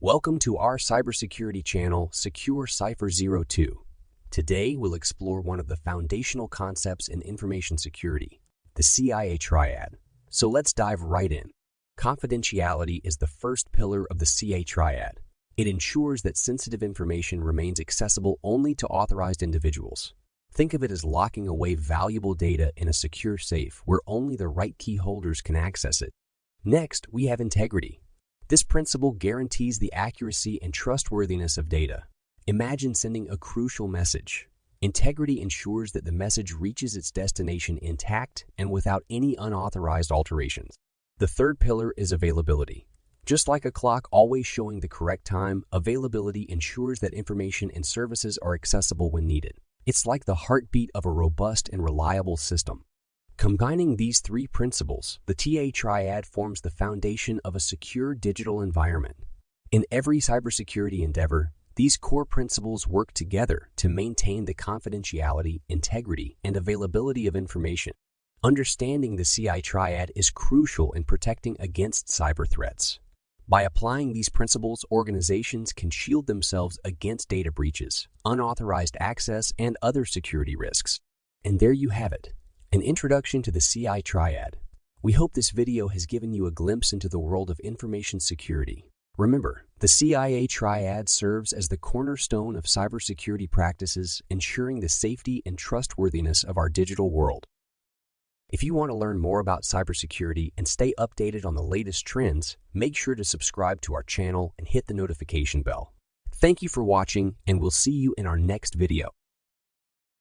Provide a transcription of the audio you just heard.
Welcome to our cybersecurity channel, Secure Cipher 02. Today, we'll explore one of the foundational concepts in information security, the CIA Triad. So let's dive right in. Confidentiality is the first pillar of the CIA Triad. It ensures that sensitive information remains accessible only to authorized individuals. Think of it as locking away valuable data in a secure safe where only the right key holders can access it. Next, we have integrity. This principle guarantees the accuracy and trustworthiness of data. Imagine sending a crucial message. Integrity ensures that the message reaches its destination intact and without any unauthorized alterations. The third pillar is availability. Just like a clock always showing the correct time, availability ensures that information and services are accessible when needed. It's like the heartbeat of a robust and reliable system. Combining these three principles, the TA Triad forms the foundation of a secure digital environment. In every cybersecurity endeavor, these core principles work together to maintain the confidentiality, integrity, and availability of information. Understanding the CI Triad is crucial in protecting against cyber threats. By applying these principles, organizations can shield themselves against data breaches, unauthorized access, and other security risks. And there you have it. An introduction to the CI Triad. We hope this video has given you a glimpse into the world of information security. Remember, the CIA Triad serves as the cornerstone of cybersecurity practices, ensuring the safety and trustworthiness of our digital world. If you want to learn more about cybersecurity and stay updated on the latest trends, make sure to subscribe to our channel and hit the notification bell. Thank you for watching, and we'll see you in our next video.